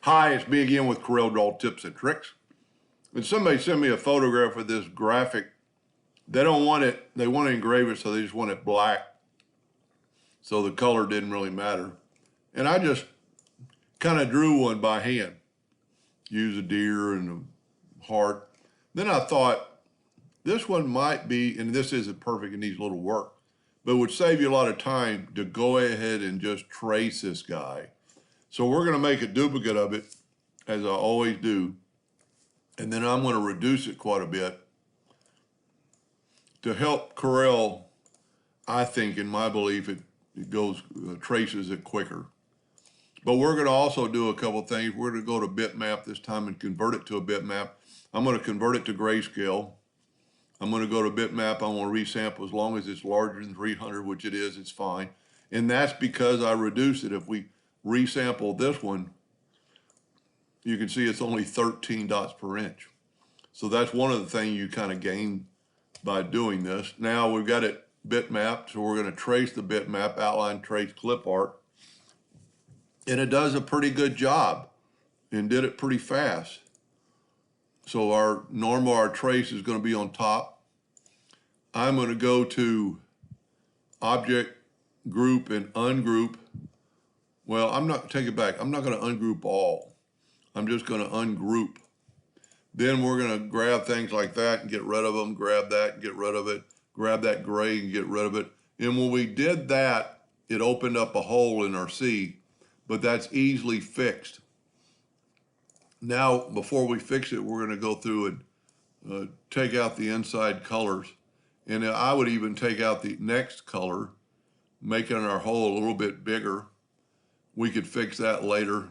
Hi, it's me again with Corel Draw Tips and Tricks. And somebody sent me a photograph of this graphic. They don't want it, they want to engrave it, so they just want it black. So the color didn't really matter. And I just kind of drew one by hand. Use a deer and a heart. Then I thought, this one might be, and this isn't perfect, it needs a little work, but it would save you a lot of time to go ahead and just trace this guy. So we're gonna make a duplicate of it, as I always do. And then I'm going to reduce it quite a bit to help Corel. I think, in my belief, it goes traces it quicker. But we're going to also do a couple things. We're going to go to Bitmap this time and convert it to a bitmap. I'm going to convert it to grayscale. I'm going to go to Bitmap. I want to resample as long as it's larger than 300, which it is, it's fine. And that's because I reduced it. If we resample this one, you can see it's only 13 dots per inch. So that's one of the things you kind of gain by doing this. Now we've got it bitmapped, so we're going to trace the bitmap, outline, trace, clip art. And it does a pretty good job and did it pretty fast. So our trace is going to be on top. I'm going to go to object, group, and ungroup. Well, take it back. I'm not going to ungroup all. I'm just going to ungroup. Then we're going to grab things like that and get rid of them, grab that and get rid of it, grab that gray and get rid of it. And when we did that, it opened up a hole in our C, but that's easily fixed. Now, before we fix it, we're going to go through and take out the inside colors. And I would even take out the next color, making our hole a little bit bigger. We could fix that later.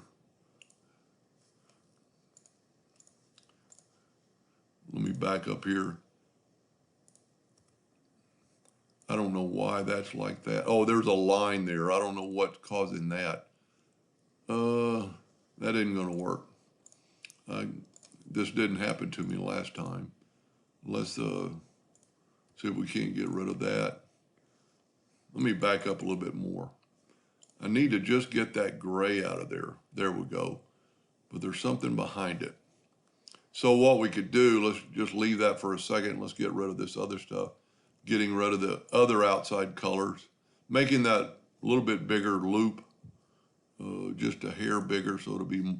Let me back up here. I don't know why that's like that. Oh, there's a line there. I don't know what's causing that. That isn't going to work. This didn't happen to me last time. Let's see if we can't get rid of that. Let me back up a little bit more. I need to just get that gray out of there. There we go. But there's something behind it. So what we could do, let's just leave that for a second. Let's get rid of this other stuff. Getting rid of the other outside colors, making that a little bit bigger loop, just a hair bigger, so it'll be.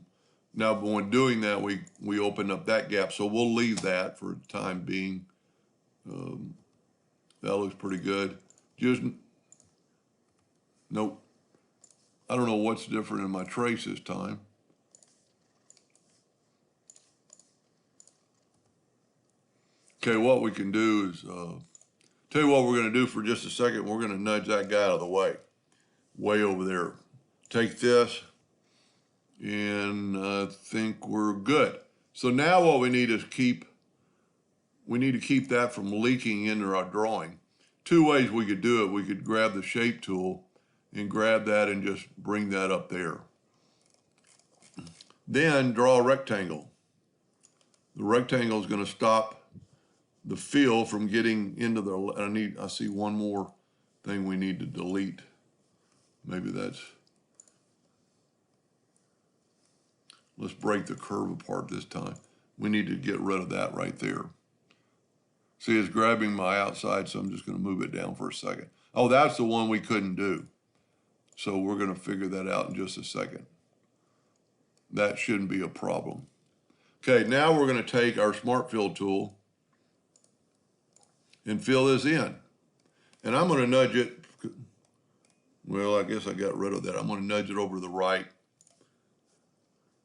Now, when doing that, we open up that gap, so we'll leave that for the time being. That looks pretty good. Nope. I don't know what's different in my trace this time. Okay, what we can do is, tell you what we're going to do for just a second. We're going to nudge that guy out of the way over there. Take this, and I think we're good. So now what we need is we need to keep that from leaking into our drawing. Two ways we could do it. We could grab the shape tool and grab that and just bring that up there. Then draw a rectangle. The rectangle is going to stop the fill from getting into the, I see one more thing we need to delete. Maybe let's break the curve apart this time. We need to get rid of that right there. See, it's grabbing my outside, so I'm just going to move it down for a second. Oh, that's the one we couldn't do. So we're going to figure that out in just a second. That shouldn't be a problem. Okay, now we're going to take our Smart Fill tool and fill this in. And I'm going to nudge it. Well, I guess I got rid of that. I'm going to nudge it over to the right.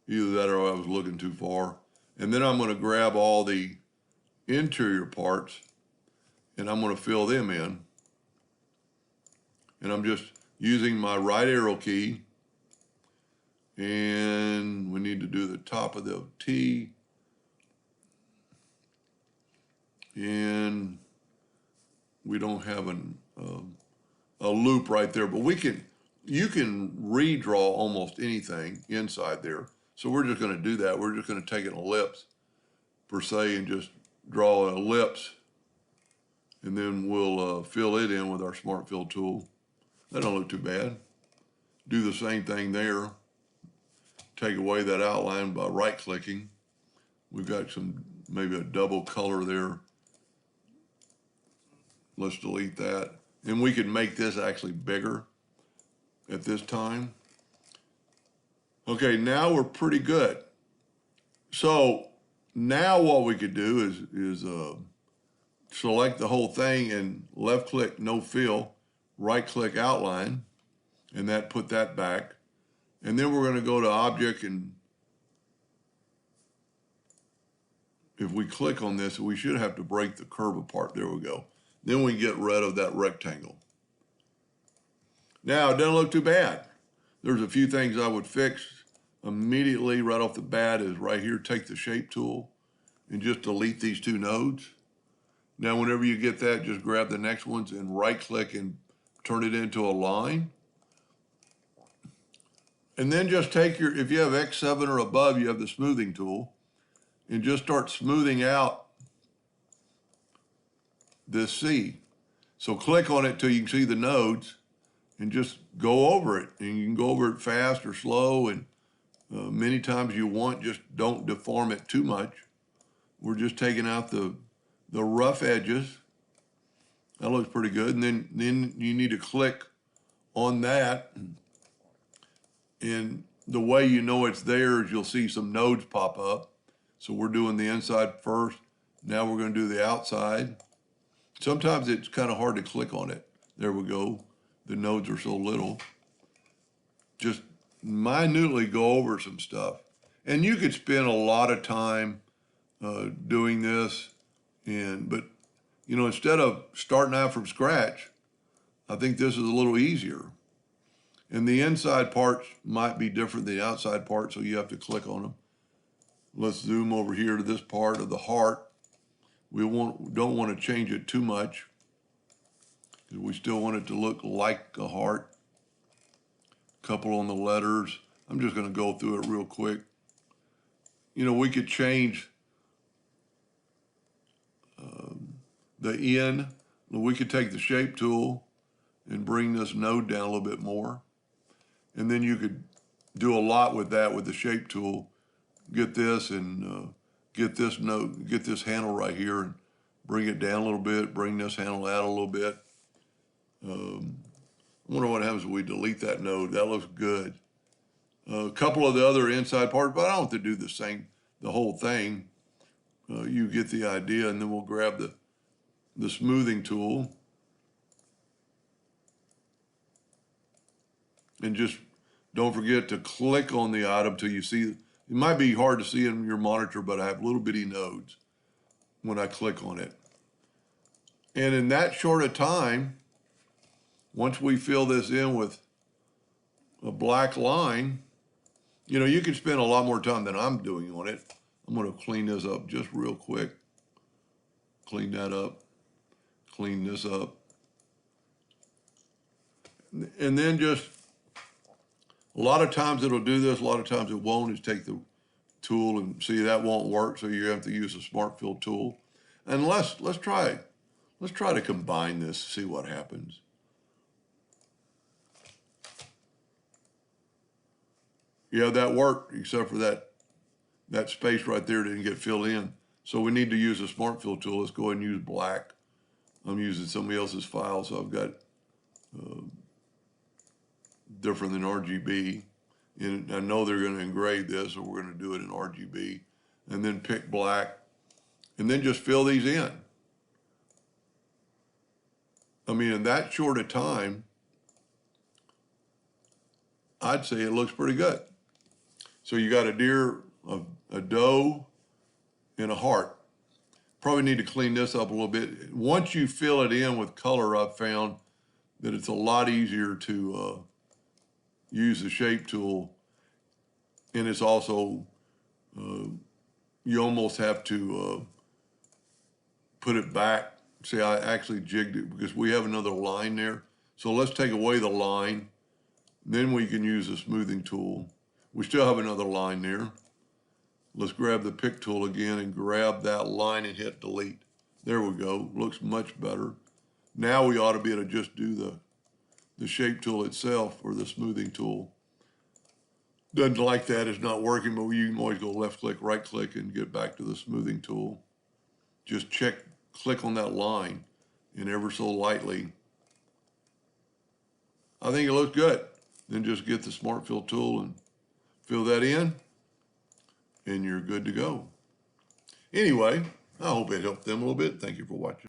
Either that or I was looking too far. And then I'm going to grab all the interior parts and I'm going to fill them in. And I'm just using my right arrow key. And we need to do the top of the T. And we don't have a loop right there, but you can redraw almost anything inside there. So we're just going to do that. We're just going to take an ellipse per se and just draw an ellipse, and then we'll fill it in with our Smart Fill tool. That don't look too bad. Do the same thing there. take away that outline by right-clicking. We've got maybe a double color there. Let's delete that. And we can make this actually bigger at this time. Okay, now we're pretty good. So now what we could do is select the whole thing and left-click no fill, right-click outline, and that put that back. And then we're going to go to object, and if we click on this, we should have to break the curve apart. There we go. Then we get rid of that rectangle. Now, it doesn't look too bad. There's a few things I would fix immediately right off the bat is right here, take the shape tool and just delete these two nodes. Now, whenever you get that, just grab the next ones and right-click and turn it into a line. And then just take if you have X7 or above, you have the smoothing tool, and just start smoothing out this C. So click on it till you can see the nodes and just go over it. And you can go over it fast or slow, and many times you want, just don't deform it too much. We're just taking out the rough edges. That looks pretty good. And then you need to click on that. And the way you know it's there is you'll see some nodes pop up. So we're doing the inside first. Now we're going to do the outside. Sometimes it's kind of hard to click on it. There we go. The nodes are so little. Just minutely go over some stuff. And you could spend a lot of time doing this. But, you know, instead of starting out from scratch, I think this is a little easier. And the inside parts might be different than the outside part, so you have to click on them. Let's zoom over here to this part of the heart. We don't want to change it too much, because we still want it to look like a heart. Couple on the letters. I'm just going to go through it real quick. You know, we could change the N. We could take the shape tool and bring this node down a little bit more. And then you could do a lot with that with the shape tool. Get this and get this node, get this handle right here and bring it down a little bit, bring this handle out a little bit. I wonder what happens when we delete that node. That looks good. A couple of the other inside parts, but I don't have to do the whole thing. You get the idea, and then we'll grab the smoothing tool and just don't forget to click on the item till you see. It might be hard to see in your monitor, but I have little bitty nodes when I click on it. And in that short a time, once we fill this in with a black line, you know, you can spend a lot more time than I'm doing on it. I'm going to clean this up just real quick. Clean that up. Clean this up. And then just, a lot of times it'll do this, a lot of times it won't, is take the tool and see that won't work, so you have to use a smart fill tool. And let's try to combine this, see what happens. Yeah, that worked, except for that space right there didn't get filled in. So we need to use a smart fill tool. Let's go ahead and use black. I'm using somebody else's file, so I've got different than RGB. And I know they're going to engrave this, so we're going to do it in RGB. And then pick black, and then just fill these in. I mean, in that short a time, I'd say it looks pretty good. So you got a deer, a doe, and a heart. Probably need to clean this up a little bit. Once you fill it in with color, I've found that it's a lot easier to use the shape tool. And it's also, you almost have to put it back. See, I actually jigged it because we have another line there. So let's take away the line. Then we can use the smoothing tool. We still have another line there. Let's grab the pick tool again and grab that line and hit delete. There we go. Looks much better. Now we ought to be able to just do the shape tool itself or the smoothing tool. doesn't like that, it's not working, but you can always go left click, right click, and get back to the smoothing tool. Just click on that line, and ever so lightly. I think it looks good. Then just get the Smart Fill tool and fill that in, and you're good to go. Anyway, I hope it helped them a little bit. Thank you for watching.